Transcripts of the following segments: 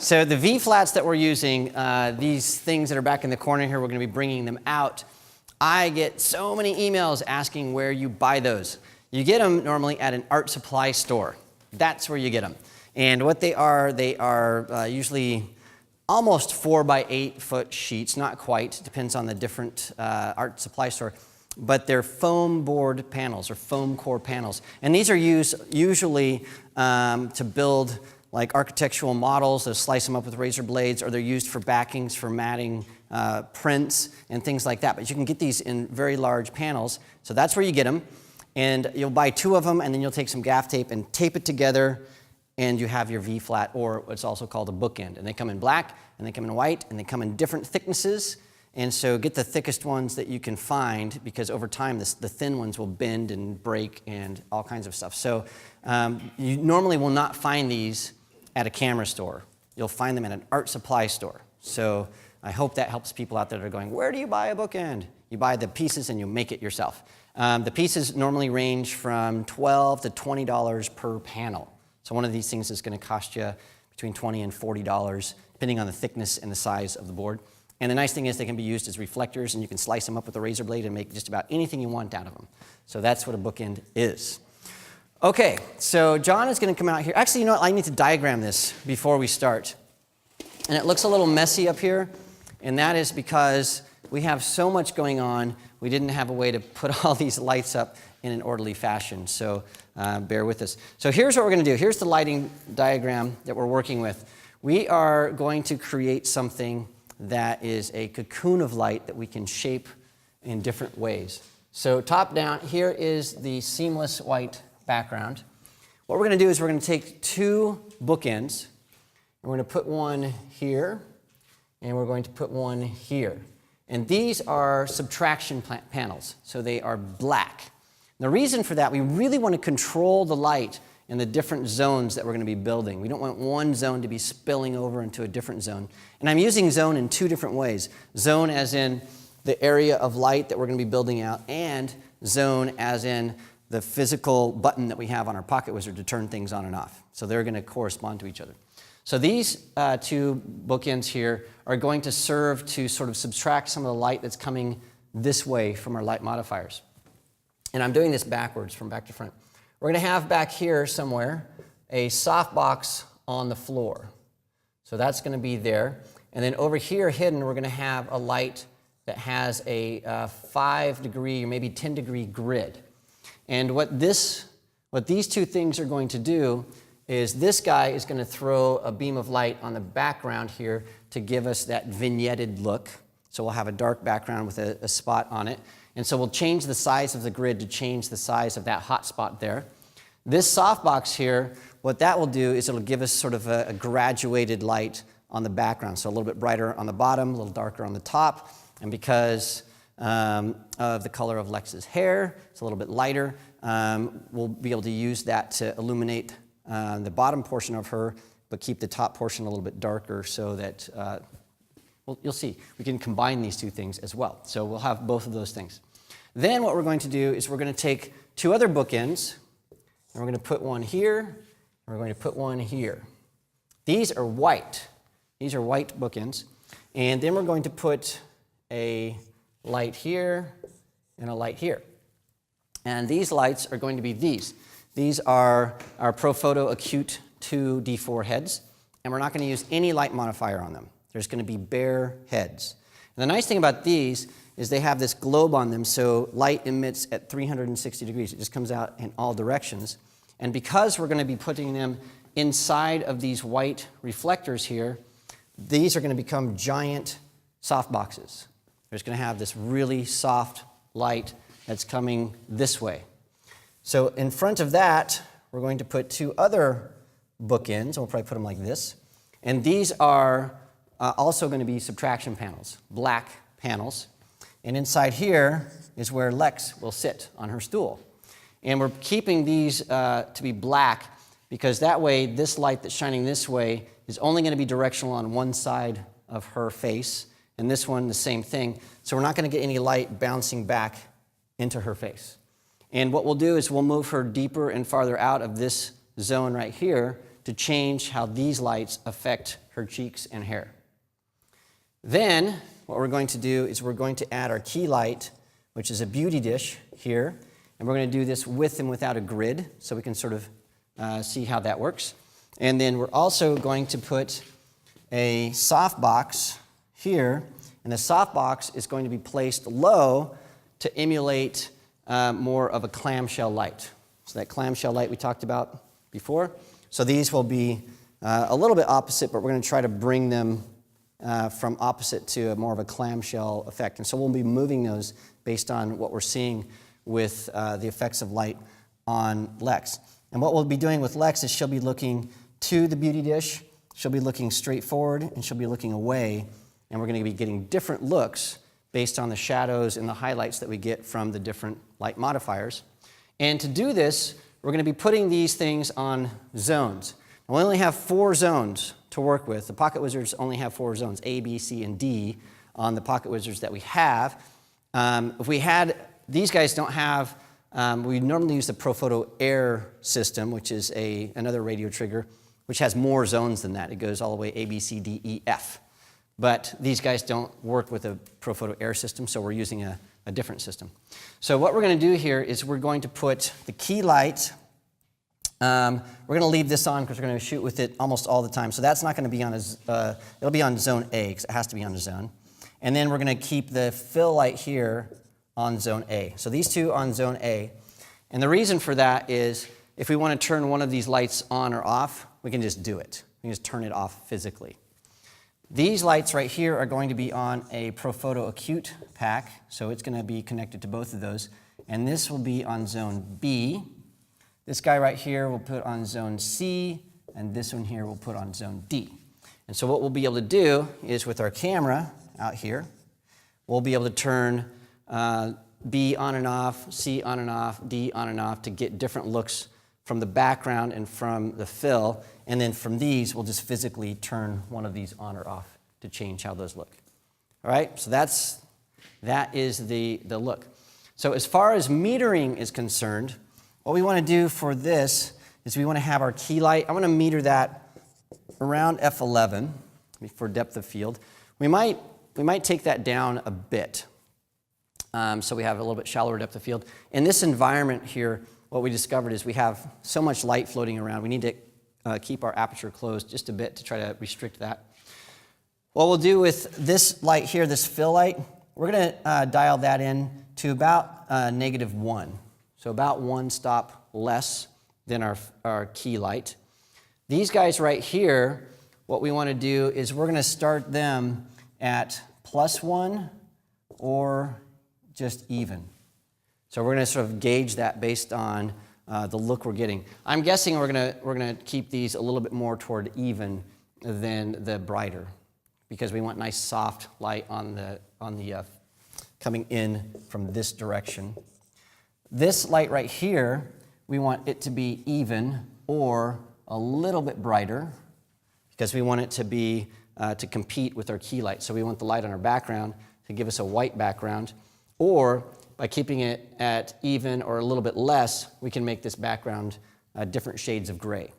So the V-flats that we're using, these things that are back in the corner here, we're going to be bringing them out. I get so many emails asking where you buy those. You get them normally at an art supply store. That's where you get them. And what they are usually almost 4 by 8 foot sheets, not quite, depends on the different art supply store. But they're foam board panels or foam core panels. And these are used usually to build like architectural models. They'll slice them up with razor blades, or they're used for backings, for matting, prints, and things like that. But you can get these in very large panels. So that's where you get them. And you'll buy 2 of them, and then you'll take some gaff tape and tape it together, and you have your V-flat, or what's also called a bookend. And they come in black, and they come in white, and they come in different thicknesses. And so get the thickest ones that you can find, because over time the thin ones will bend and break and all kinds of stuff. So you normally will not find these at a camera store. You'll find them at an art supply store. So I hope that helps people out there that are going, where do you buy a bookend? You buy the pieces and you make it yourself. The pieces normally range from $12 to $20 per panel. So one of these things is going to cost you between $20 and $40, depending on the thickness and the size of the board. And the nice thing is they can be used as reflectors, and you can slice them up with a razor blade and make just about anything you want out of them. So that's what a bookend is. Okay, so John is going to come out here. Actually, you know what? I need to diagram this before we start. And it looks a little messy up here, and that is because we have so much going on, we didn't have a way to put all these lights up in an orderly fashion. So bear with us. So here's what we're going to do. Here's the lighting diagram that we're working with. We are going to create something that is a cocoon of light that we can shape in different ways. So top down, here is the seamless white background. What we're going to do is we're going to take 2 bookends, and we're going to put one here, and we're going to put one here. And these are subtraction panels, so they are black. The reason for that, we really want to control the light in the different zones that we're going to be building. We don't want one zone to be spilling over into a different zone. And I'm using zone in 2 different ways. Zone as in the area of light that we're going to be building out, and zone as in the physical button that we have on our Pocket Wizard to turn things on and off. So they're going to correspond to each other. So these 2 bookends here are going to serve to sort of subtract some of the light that's coming this way from our light modifiers. And I'm doing this backwards, from back to front. We're going to have back here somewhere a softbox on the floor. So that's going to be there. And then over here hidden, we're going to have a light that has a 5-degree or maybe 10-degree grid. And what these 2 things are going to do is this guy is going to throw a beam of light on the background here to give us that vignetted look. So we'll have a dark background with a spot on it. And so we'll change the size of the grid to change the size of that hot spot there. This softbox here, what that will do is it'll give us sort of a graduated light on the background. So a little bit brighter on the bottom, a little darker on the top. And because of the color of Lex's hair, it's a little bit lighter, we'll be able to use that to illuminate the bottom portion of her, but keep the top portion a little bit darker so that well, you'll see, we can combine these 2 things as well. So we'll have both of those things. Then what we're going to do is we're going to take 2 other bookends, and we're going to put one here, and we're going to put one here. These are white. These are white bookends. And then we're going to put a light here and a light here. And these lights are going to be these. These are our ProPhoto Acute 2 D4 heads, and we're not going to use any light modifier on them. There's going to be bare heads. And the nice thing about these is they have this globe on them, so light emits at 360 degrees. It just comes out in all directions. And because we're going to be putting them inside of these white reflectors here, these are going to become giant softboxes. There's going to have this really soft light that's coming this way. So in front of that, we're going to put 2 other bookends. We'll probably put them like this. And these are also going to be subtraction panels, black panels. And inside here is where Lex will sit on her stool. And we're keeping these to be black because that way this light that's shining this way is only going to be directional on one side of her face, and this one the same thing. So we're not going to get any light bouncing back into her face. And what we'll do is we'll move her deeper and farther out of this zone right here to change how these lights affect her cheeks and hair. Then what we're going to do is we're going to add our key light, which is a beauty dish here, and we're going to do this with and without a grid so we can sort of see how that works. And then we're also going to put a softbox here, and the softbox is going to be placed low to emulate more of a clamshell light. So that clamshell light we talked about before. So these will be a little bit opposite, but we're going to try to bring them from opposite to more of a clamshell effect. And so we'll be moving those based on what we're seeing with the effects of light on Lex. And what we'll be doing with Lex is she'll be looking to the beauty dish, she'll be looking straight forward, and she'll be looking away. And we're going to be getting different looks based on the shadows and the highlights that we get from the different light modifiers. And to do this, we're going to be putting these things on zones. And we only have 4 zones to work with. The Pocket Wizards only have 4 zones, A, B, C, and D on the Pocket Wizards that we have. If we had, these guys don't have, we normally use the ProPhoto Air system, which is another radio trigger, which has more zones than that. It goes all the way A, B, C, D, E, F. But these guys don't work with a ProPhoto Air system, so we're using a different system. So what we're going to do here is we're going to put the key light. We're going to leave this on because we're going to shoot with it almost all the time. So that's not going to be on it'll be on zone A because it has to be on a zone. And then we're going to keep the fill light here on zone A. So these two on zone A. And the reason for that is if we want to turn one of these lights on or off, we can just do it. We can just turn it off physically. These lights right here are going to be on a ProPhoto Acute pack, so it's going to be connected to both of those. And this will be on zone B. This guy right here we'll put on zone C, and this one here we'll put on zone D. And so what we'll be able to do is with our camera out here, we'll be able to turn B on and off, C on and off, D on and off to get different looks from the background and from the fill. And then from these, we'll just physically turn one of these on or off to change how those look. All right, so that is the look. So as far as metering is concerned, what we want to do for this is we want to have our key light. I want to meter that around F11 for depth of field. We might take that down a bit so we have a little bit shallower depth of field. In this environment here, what we discovered is we have so much light floating around. We need to keep our aperture closed just a bit to try to restrict that. What we'll do with this light here, this fill light, we're going to dial that in to about -1. So about 1 stop less than our key light. These guys right here, what we want to do is we're going to start them at +1 or just even. So we're going to sort of gauge that based on the look we're getting. I'm guessing we're going to keep these a little bit more toward even than the brighter because we want nice soft light on the coming in from this direction. This light right here, we want it to be even or a little bit brighter because we want it to be to compete with our key light. So we want the light on our background to give us a white background, or by keeping it at even or a little bit less, we can make this background different shades of gray.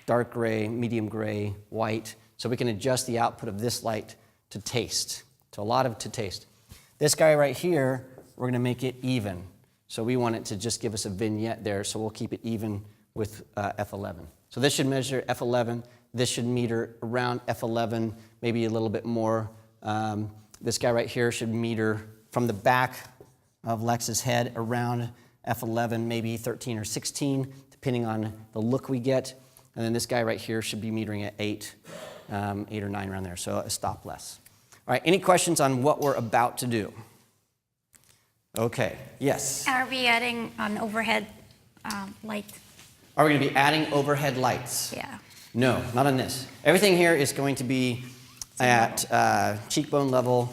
Dark gray, medium gray, white. So we can adjust the output of this light to taste, to a lot of to taste. This guy right here, we're going to make it even. So we want it to just give us a vignette there, so we'll keep it even with F11. So this should measure F11. This should meter around F11, maybe a little bit more. This guy right here should meter from the back of Lex's head around F11, maybe 13 or 16, depending on the look we get. And then this guy right here should be metering at 8 or 9 around there, so a stop less. All right, any questions on what we're about to do? Okay, yes? Are we adding an overhead light? Are we going to be adding overhead lights? Yeah. No, not on this. Everything here is going to be at cheekbone level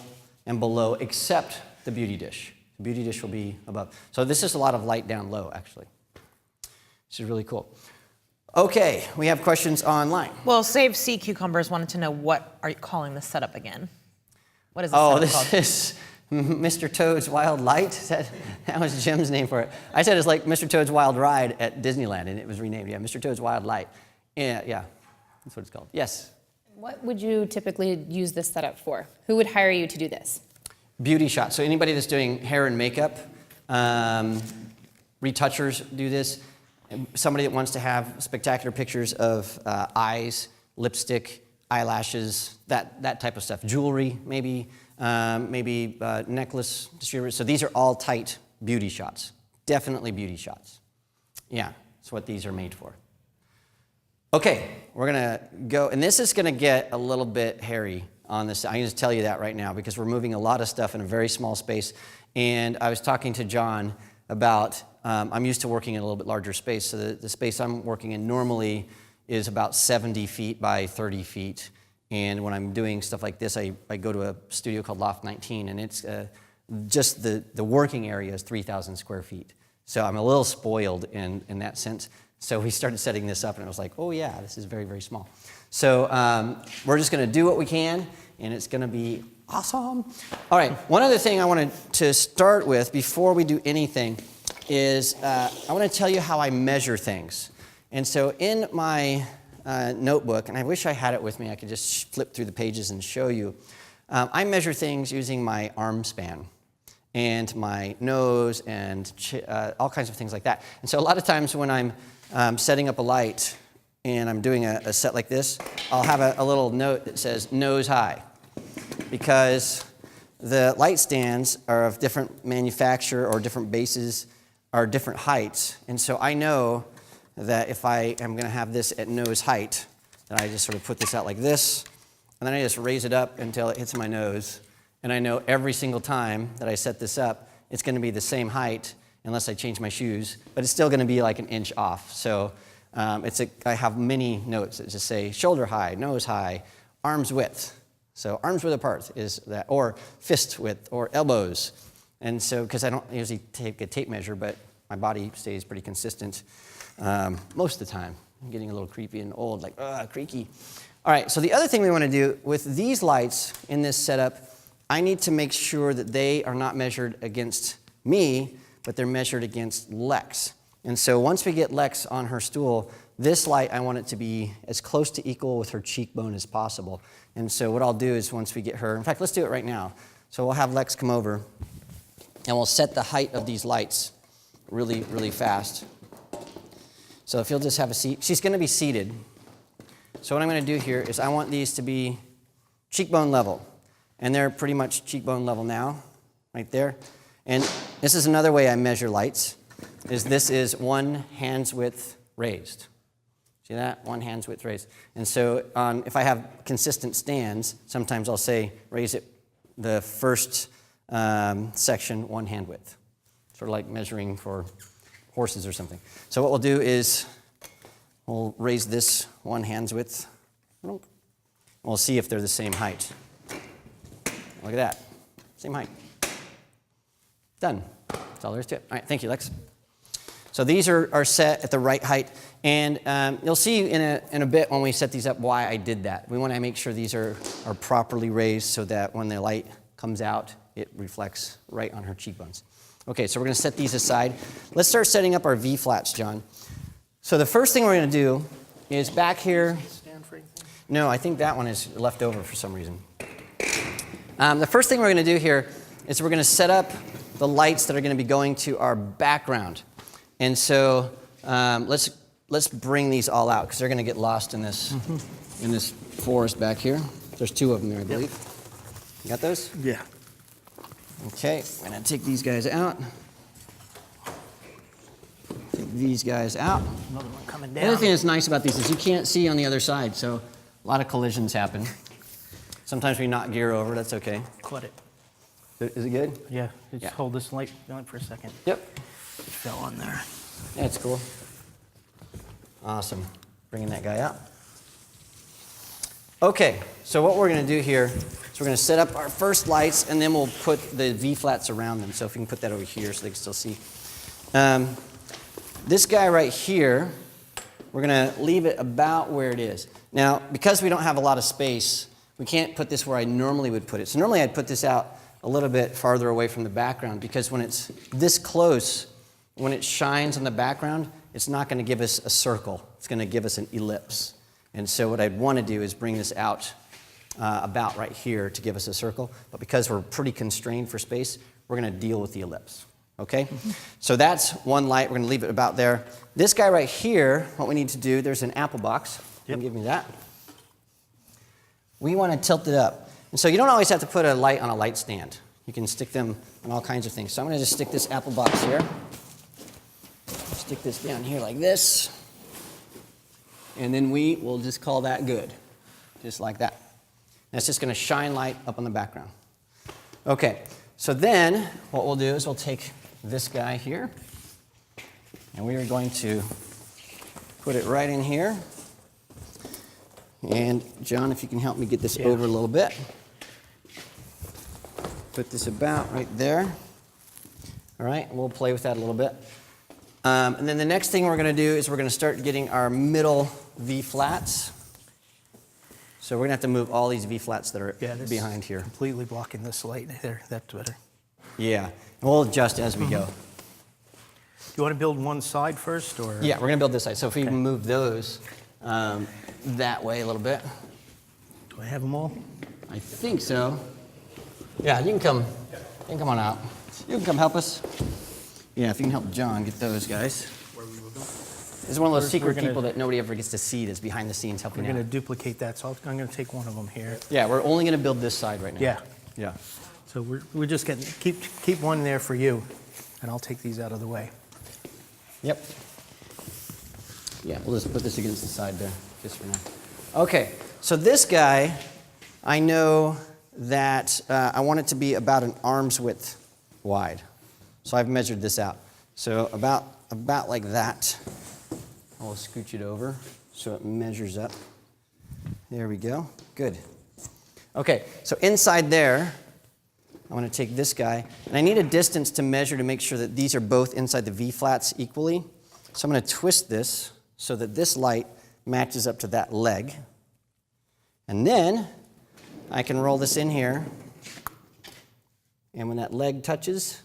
and below, except the beauty dish. The beauty dish will be above. So this is a lot of light down low, actually. This is really cool. Okay, we have questions online. Well, Save Sea Cucumbers wanted to know, what are you calling this setup again? What is this setup called? Oh, this is Mr. Toad's Wild Light. That was Jim's name for it. I said it's like Mr. Toad's Wild Ride at Disneyland, and it was renamed. Yeah, Mr. Toad's Wild Light. Yeah, that's what it's called. Yes. What would you typically use this setup for? Who would hire you to do this? Beauty shots. So anybody that's doing hair and makeup, retouchers do this. Somebody that wants to have spectacular pictures of eyes, lipstick, eyelashes, that type of stuff. Jewelry, maybe necklace distributors. So these are all tight beauty shots. Definitely beauty shots. Yeah, that's what these are made for. Okay, we're gonna go, and this is gonna get a little bit hairy on this. I'm gonna tell you that right now because we're moving a lot of stuff in a very small space. And I was talking to John about, I'm used to working in a little bit larger space. So the space I'm working in normally is about 70 feet by 30 feet. And when I'm doing stuff like this, I go to a studio called Loft 19, and it's just the working area is 3,000 square feet. So I'm a little spoiled in that sense. So we started setting this up, and it was like, oh yeah, this is very, very small. So we're just gonna do what we can, and it's gonna be awesome. All right, one other thing I wanted to start with before we do anything is I wanna tell you how I measure things. And so in my notebook, and I wish I had it with me, I could just flip through the pages and show you. I measure things using my arm span and my nose and all kinds of things like that. And so a lot of times when I'm setting up a light and I'm doing a set like this, I'll have a little note that says nose high, because the light stands are of different manufacture or different bases or different heights. And so I know that if I am going to have this at nose height, then I just sort of put this out like this, and then I just raise it up until it hits my nose. And I know every single time that I set this up, it's going to be the same height unless I change my shoes, but it's still going to be like an inch off. So I have many notes that just say shoulder high, nose high, arms width. So arms width apart is that, or fist width, or elbows. And so, because I don't usually take a tape measure, but my body stays pretty consistent most of the time. I'm getting a little creepy and old, like, creaky. All right, so the other thing we want to do with these lights in this setup, I need to make sure that they are not measured against me, but they're measured against Lex. And so once we get Lex on her stool, this light, I want it to be as close to equal with her cheekbone as possible. And so what I'll do is once we get her, in fact, let's do it right now. So we'll have Lex come over, and we'll set the height of these lights really, really fast. So if you'll just have a seat, she's going to be seated. So what I'm going to do here is I want these to be cheekbone level. And they're pretty much cheekbone level now, right there. And this is another way I measure lights, is this is one hand's width raised. See that? One hand's width raised. And so if I have consistent stands, sometimes I'll say raise it the first section one hand width. Sort of like measuring for horses or something. So what we'll do is we'll raise this one hand's width. We'll see if they're the same height. Look at that. Same height. Done. That's all there is to it. All right, thank you, Lex. So these are set at the right height. And you'll see in a bit when we set these up why I did that. We want to make sure these are properly raised so that when the light comes out, it reflects right on her cheekbones. Okay, so we're going to set these aside. Let's start setting up our V-flats, John. So the first thing we're going to do is back here. No, I think that one is left over for some reason. The first thing we're going to do here is we're going to set up the lights that are going to be going to our background. And so let's bring these all out because they're going to get lost in this forest back here. There's two of them there, I believe. Yep. You got those? Yeah. Okay, I'm going to take these guys out. Take these guys out. Another one coming The down. other thing that's nice about these is you can't see on the other side, so a lot of collisions happen. Sometimes we knock gear over, that's okay. Cut it. Is it good? Yeah. Just Yeah. hold this light going for a second. Yep. It fell on there. That's cool. Awesome. Bringing that guy out. Okay, so what we're going to do here is we're going to set up our first lights, and then we'll put the V-flats around them. So if we can put that over here so they can still see. This guy right here, we're going to leave it about where it is. Now, because we don't have a lot of space, we can't put this where I normally would put it. So normally I'd put this out a little bit farther away from the background because when it's this close, when it shines on the background, it's not going to give us a circle. It's going to give us an ellipse. And so what I'd want to do is bring this out about right here to give us a circle. But because we're pretty constrained for space, we're going to deal with the ellipse. Okay? So that's one light. We're going to leave it about there. This guy right here, what we need to do, there's an apple box. Yep. Give me that. We want to tilt it up. And so you don't always have to put a light on a light stand. You can stick them on all kinds of things. So I'm going to just stick this apple box here. Stick this down here like this. And then we will just call that good. Just like that. And it's just going to shine light up on the background. Okay, so then what we'll do is we'll take this guy here. And we are going to put it right in here. And John, if you can help me get this over a little bit. Put this about right there. All right, we'll play with that a little bit. And then the next thing we're going to do is we're going to start getting our middle V-flats. So we're going to have to move all these V-flats that are behind here. Completely blocking this light there. That's better. Yeah, and we'll adjust as we go. Do you want to build one side first, or? Yeah, we're going to build this side. So if we can move those that way a little bit. Do I have them all? I think so. Yeah, you can come on out. You can come help us. Yeah, if you can help John get those guys. Where we will go? This is one of those secret people that nobody ever gets to see that's behind the scenes helping out. We're going to duplicate that, so I'm going to take one of them here. Yeah, we're only going to build this side right now. Yeah. Yeah. So we're just going to keep one there for you, and I'll take these out of the way. Yep. Yeah, we'll just put this against the side there, just for now. Okay, so this guy, I know that I want it to be about an arm's width wide. So I've measured this out. So about like that. I'll scooch it over so it measures up. There we go. Good. Okay, so inside there, I want to take this guy, and I need a distance to measure to make sure that these are both inside the V-flats equally. So I'm going to twist this so that this light matches up to that leg. And then I can roll this in here, and when that leg touches,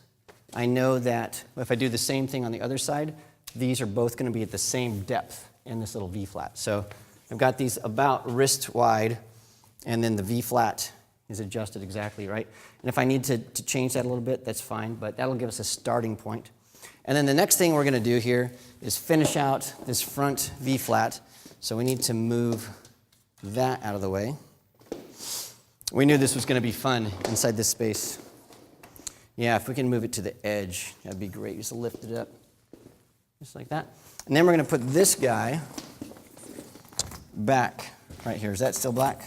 I know that if I do the same thing on the other side, these are both going to be at the same depth in this little V-flat. So I've got these about wrist wide, and then the V-flat is adjusted exactly right. And if I need to change that a little bit, that's fine, but that'll give us a starting point. And then the next thing we're going to do here is finish out this front V-flat. So we need to move that out of the way. We knew this was going to be fun inside this space. Yeah, if we can move it to the edge, that'd be great. Just lift it up, just like that. And then we're going to put this guy back right here. Is that still black?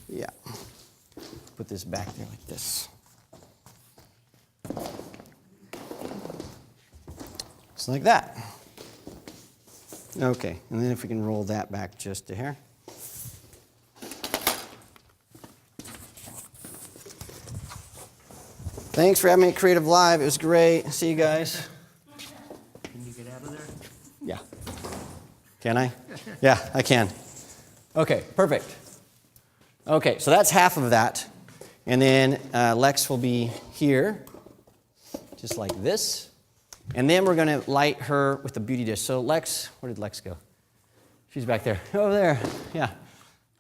Yeah. Put this back there like this. Just like that. Okay, and then if we can roll that back just a hair. Thanks for having me at Creative Live. It was great. See you guys. Can you get out of there? Yeah. Can I? Yeah, I can. Okay, perfect. Okay, so that's half of that. And then Lex will be here, just like this. And then we're going to light her with the beauty dish. So Lex, where did Lex go? She's back there. Over there. Yeah.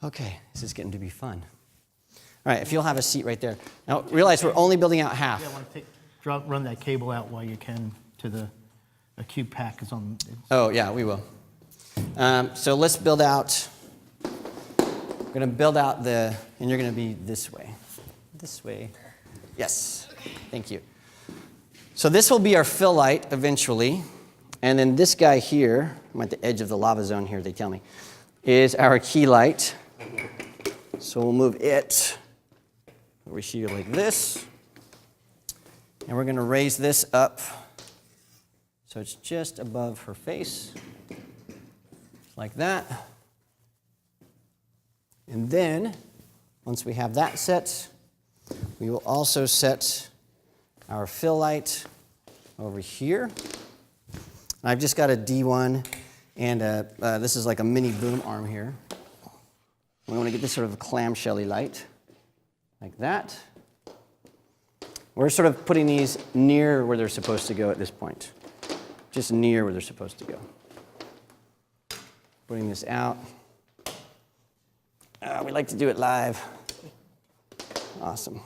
Okay, this is getting to be fun. All right, if you'll have a seat right there. Now, realize we're only building out half. Yeah, I want to run that cable out while you can to the cube pack is on. Oh, yeah, we will. So let's build out. We're going to build out and you're going to be this way. This way. Yes. Thank you. So this will be our fill light eventually. And then this guy here, I'm at the edge of the lava zone here, they tell me, is our key light. So we'll move it over here like this. And we're going to raise this up so it's just above her face, like that. And then, once we have that set, we will also set our fill light over here. And I've just got a D1, and this is like a mini boom arm here. We want to get this sort of clamshelly light, like that. We're sort of putting these near where they're supposed to go at this point. just near where they're supposed to go. Putting this out. We like to do it live. Awesome.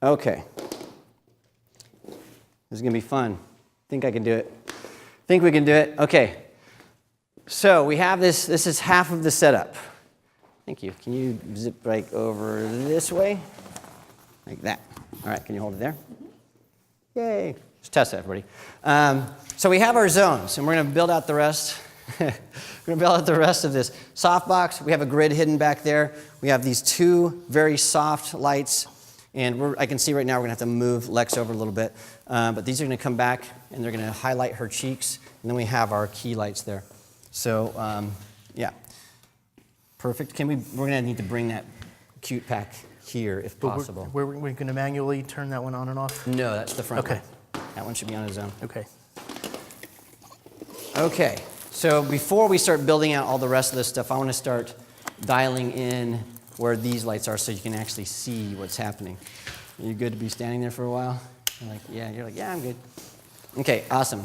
Okay. This is going to be fun. Think I can do it. Think we can do it. Okay. So we have this. This is half of the setup. Thank you. Can you zip right over this way? Like that. All right. Can you hold it there? Yay. Just test it, everybody. So we have our zones, and we're going to build out the rest. We're going to build out the rest of this. Softbox, we have a grid hidden back there. We have these two very soft lights. And I can see right now we're going to have to move Lex over a little bit. But these are going to come back, and they're going to highlight her cheeks. And then we have our key lights there. So, yeah. Perfect. We're going to need to bring that cute pack here if possible. We're going to manually turn that one on and off? No, that's the front Okay. one. That one should be on its own. Okay. Okay. So before we start building out all the rest of this stuff, I want to start dialing in where these lights are so you can actually see what's happening. Are you good to be standing there for a while? You're like, yeah, I'm good. Okay, awesome.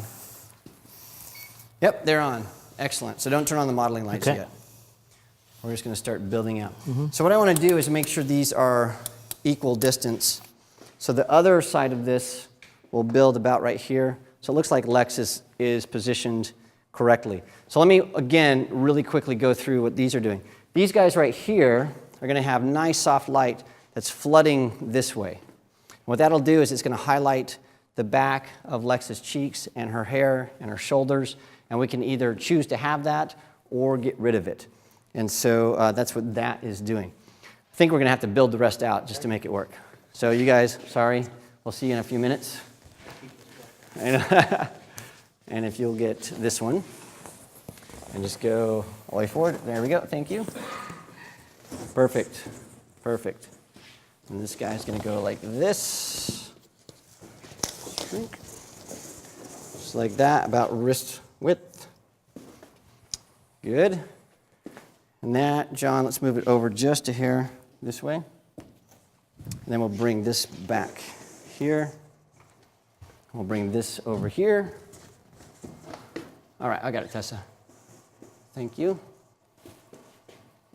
Yep, they're on. Excellent. So don't turn on the modeling lights yet. We're just going to start building out. So what I want to do is make sure these are equal distance. So the other side of this will build about right here. So it looks like Lex is positioned correctly. So let me, again, really quickly go through what these are doing. These guys right here are going to have nice soft light that's flooding this way. And what that'll do is it's going to highlight the back of Lex's cheeks and her hair and her shoulders, and we can either choose to have that or get rid of it. And so that's what that is doing. I think we're going to have to build the rest out just to make it work. So you guys, sorry, we'll see you in a few minutes. And if you'll get this one and just go all the way forward. There we go. Thank you. Perfect. Perfect. And this guy's going to go like this. Shrink. Just like that, about wrist width. Good. And that, John, let's move it over just a hair this way. And then we'll bring this back here. We'll bring this over here. All right, I got it, Tessa. Thank you.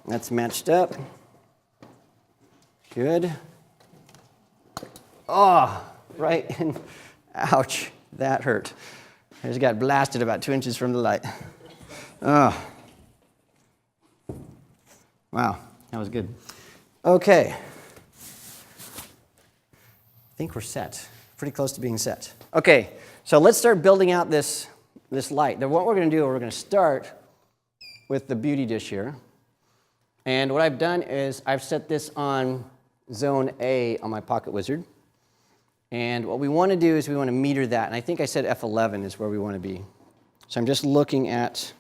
That's matched up. Good. Oh, right in. Ouch, that hurt. I just got blasted about 2 inches from the light. Oh. Wow, that was good. Okay. I think we're set. Pretty close to being set. Okay, so let's start building out this light. Then what we're going to do, we're going to start with the beauty dish here. And what I've done is I've set this on zone A on my Pocket Wizard. And what we want to do is we want to meter that. And I think I said F11 is where we want to be. So I'm just looking at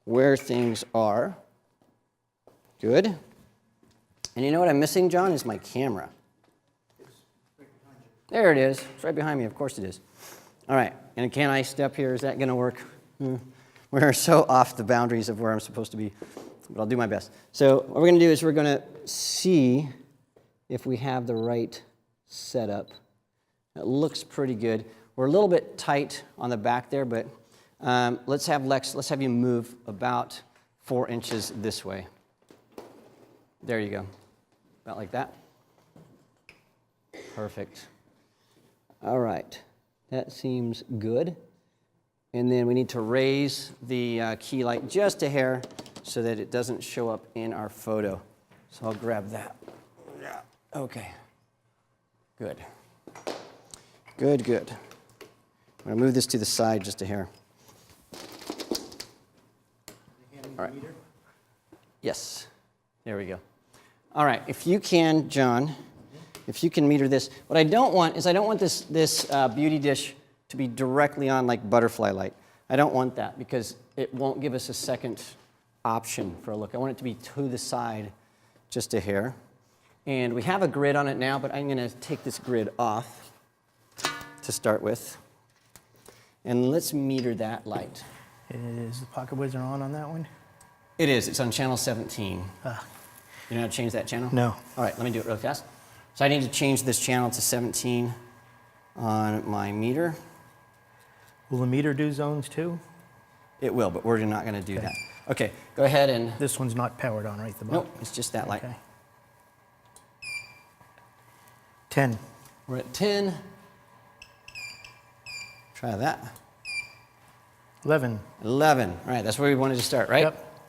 where things are. Good. And you know what I'm missing, John, is my camera. There it is. It's right behind me. Of course it is. All right. And can I step here? Is that going to work? We're so off the boundaries of where I'm supposed to be. But I'll do my best. So what we're going to do is we're going to see if we have the right setup. It looks pretty good. We're a little bit tight on the back there, but let's have Lex, let's have you move about 4 inches this way. There you go. About like that. Perfect. All right. That seems good. And then we need to raise the key light just a hair so that it doesn't show up in our photo. So I'll grab that. Yeah. Okay. Good. Good, good. I'm going to move this to the side just a hair. All right. Yes. There we go. All right. If you can, John, if you can meter this. What I don't want is I don't want this beauty dish to be directly on like butterfly light. I don't want that because it won't give us a second option for a look. I want it to be to the side just a hair. And we have a grid on it now, but I'm going to take this grid off to start with. And let's meter that light. Is the Pocket Wizard on that one? It is. It's on channel 17. You know how to change that channel? No. All right, let me do it real fast. So I need to change this channel to 17 on my meter. Will the meter do zones too? It will, but we're not going to do that. Okay, go ahead and, This one's not powered on, right? The nope, bottom? it's just that light. Okay. 10. We're at 10. Try that. 11. 11. All right, that's where we wanted to start, right? Yep.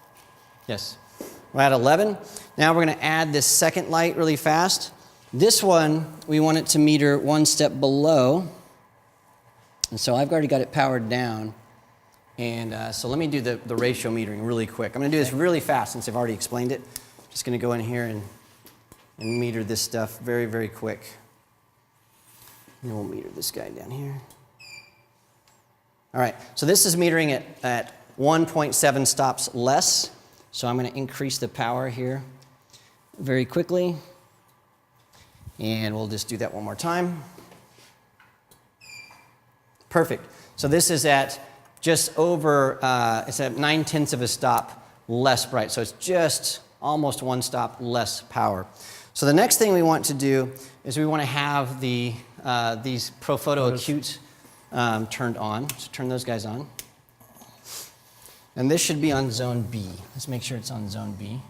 Yes. We're at 11. Now we're going to add this second light really fast. This one, we want it to meter one step below. And so I've already got it powered down. And so let me do the ratio metering really quick. I'm going to do this really fast since I've already explained it. Just going to go in here and meter this stuff very, very quick. And we'll meter this guy down here. All right, so this is metering at 1.7 stops less. So I'm going to increase the power here very quickly. And we'll just do that one more time. Perfect. So this is at just over, it's at 9/10 of a stop less bright. So it's just almost one stop less power. So the next thing we want to do is we want to have these ProPhoto Acute turned on. So turn those guys on. And this should be on zone B. Let's make sure it's on zone B.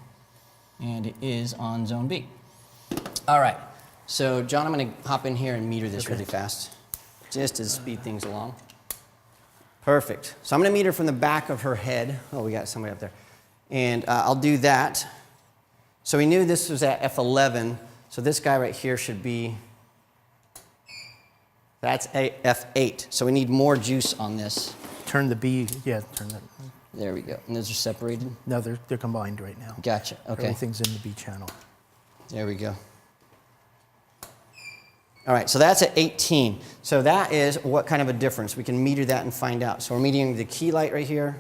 And it is on zone B. All right. So John, I'm going to hop in here and meter this really fast, just to speed things along. Perfect. So I'm going to meter from the back of her head. Oh, we got somebody up there. And I'll do that. So we knew this was at F11. So this guy right here should be, that's F8. So we need more juice on this. Turn the B, yeah, turn that. There we go. And those are separated? No, they're combined right now. Gotcha. Okay. Everything's in the B channel. There we go. All right, so that's at 18. So that is what kind of a difference. We can meter that and find out. So we're metering the key light right here.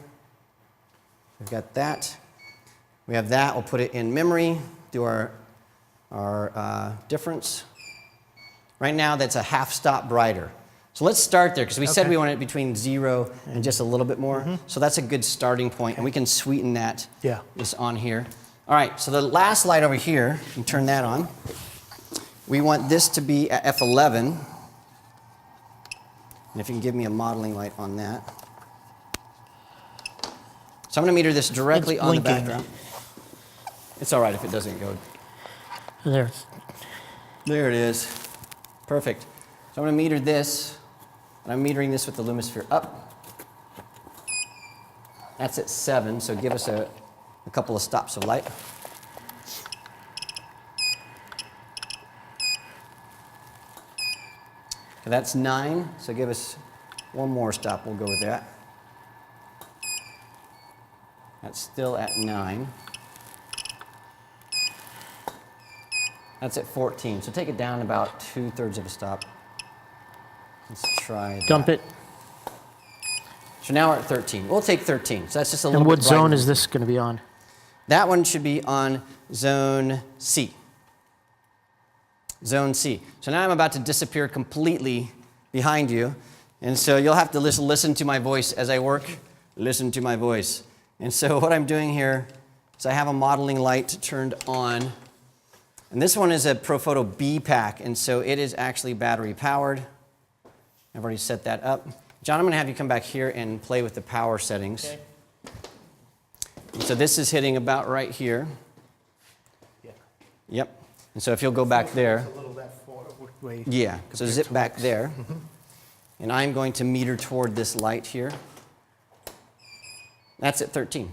We've got that. We have that. We'll put it in memory, do our difference. Right now, that's a half stop brighter. So let's start there, because we said we want it between 0 and just a little bit more. So that's a good starting point, and we can sweeten that. Yeah. Just on here. All right, so the last light over here, you can turn that on. We want this to be at F11. And if you can give me a modeling light on that. So I'm going to meter this directly It's on the blinking. background. It's all right if it doesn't go. There. There it is. Perfect. So I'm going to meter this, and I'm metering this with the Lumisphere up. That's at 7, so give us a couple of stops of light. Okay, that's 9, so give us one more stop. We'll go with that. That's still at 9. That's at 14, so take it down about 2/3 of a stop. Let's try that. Dump it. So now we're at 13. We'll take 13. So that's just a little And bit what zone brighter. is this going to be on? That one should be on zone C. Zone C. So now I'm about to disappear completely behind you. And so you'll have to listen to my voice as I work. Listen to my voice. And so what I'm doing here is I have a modeling light turned on. And this one is a ProPhoto B pack. And so it is actually battery powered. I've already set that up. John, I'm going to have you come back here and play with the power settings. Okay. And so this is hitting about right here. Yeah. Yep. And so if you'll go back there. A little that forward way. Yeah. So zip back there. And I'm going to meter toward this light here. That's at 13.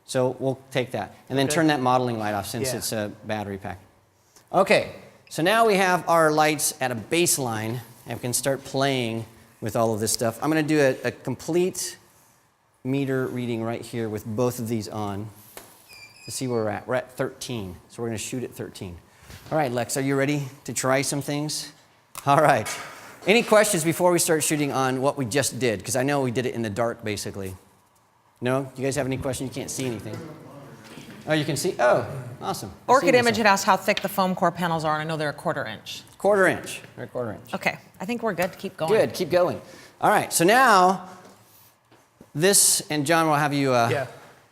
So we'll take that. And then Okay. turn that modeling light off since Yeah. it's a battery pack. Okay. So now we have our lights at a baseline and we can start playing with all of this stuff. I'm going to do a complete meter reading right here with both of these on to see where we're at. We're at 13. So we're going to shoot at 13. All right, Lex, are you ready to try some things? All right. Any questions before we start shooting on what we just did? Because I know we did it in the dark, basically. No? You guys have any questions? You can't see anything. Oh, you can see? Oh, awesome. I see Orchid myself. Image had asked how thick the foam core panels are, and I know they're a 1/4 inch. 1/4 inch. Or 1/4 inch. Okay, I think we're good. Keep going. Good, keep going. All right, so now this, and John will have you. Yeah.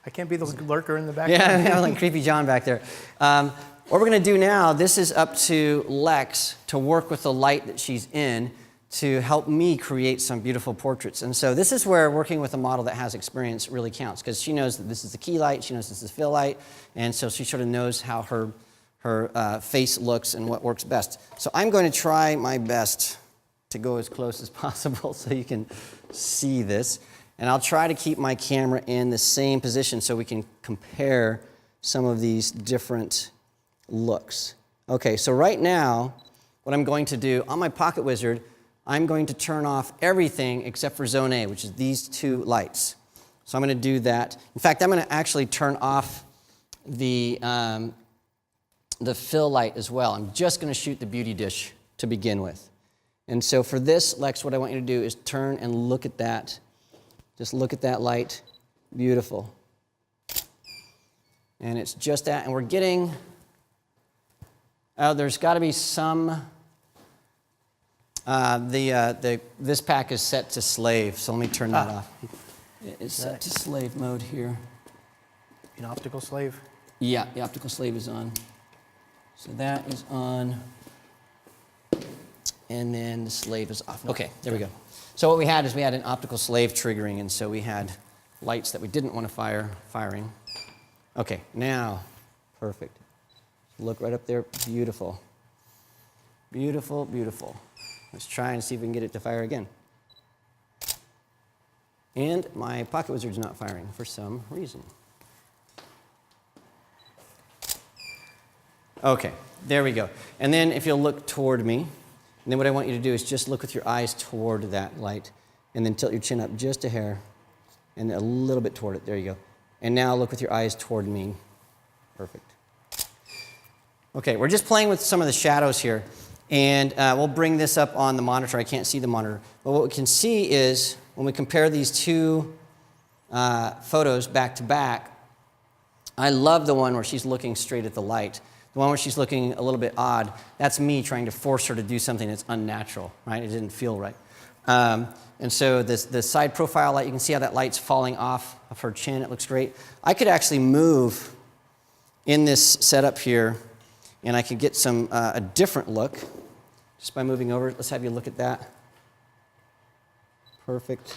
I can't be the lurker in the background. Yeah, we have like creepy John back there. What we're going to do now, this is up to Lex to work with the light that she's in to help me create some beautiful portraits. And so this is where working with a model that has experience really counts, because she knows that this is the key light, she knows this is the fill light, and so she sort of knows how her face looks and what works best. So I'm going to try my best to go as close as possible so you can see this. And I'll try to keep my camera in the same position so we can compare some of these different looks. Okay, so right now, what I'm going to do on my Pocket Wizard, I'm going to turn off everything except for Zone A, which is these two lights. So I'm going to do that. In fact, I'm going to actually turn off the fill light as well. I'm just going to shoot the beauty dish to begin with. And so for this, Lex, what I want you to do is turn and look at that. Just look at that light. Beautiful. And it's just that, and we're getting, there's got to be some, this pack is set to slave, so let me turn that off. It's set to slave mode here. An optical slave? Yeah, the optical slave is on. So that is on. And then the slave is off. Okay, there we go. So what we had is we had an optical slave triggering, and so we had lights that we didn't want to firing. Okay, now, perfect. Look right up there, beautiful. Beautiful, beautiful. Let's try and see if we can get it to fire again. And my Pocket Wizard's not firing for some reason. Okay, there we go. And then if you'll look toward me, and then what I want you to do is just look with your eyes toward that light, and then tilt your chin up just a hair, and a little bit toward it. There you go. And now look with your eyes toward me. Perfect. Okay, we're just playing with some of the shadows here, and we'll bring this up on the monitor. I can't see the monitor, but what we can see is when we compare these two photos back to back, I love the one where she's looking straight at the light. The one where she's looking a little bit odd, that's me trying to force her to do something that's unnatural, right? It didn't feel right. And so the side profile light, you can see how that light's falling off of her chin. It looks great. I could actually move in this setup here, and I could get a different look just by moving over. Let's have you look at that. Perfect.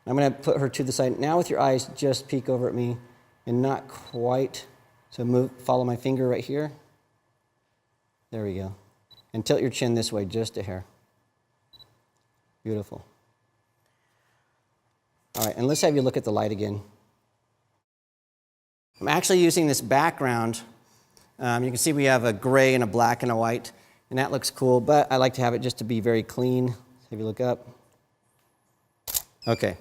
I'm going to put her to the side. Now with your eyes, just peek over at me, and not quite. So follow my finger right here. There we go. And tilt your chin this way, just a hair. Beautiful. All right, and let's have you look at the light again. I'm actually using this background. You can see we have a gray and a black and a white, and that looks cool, but I like to have it just to be very clean. Let's have you look up. Okay.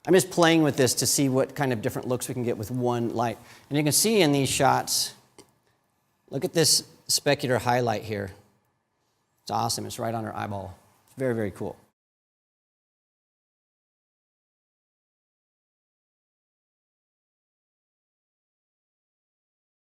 I'm just playing with this to see what kind of different looks we can get with one light. And you can see in these shots, look at this specular highlight here. It's awesome. It's right on her eyeball. It's very, very cool.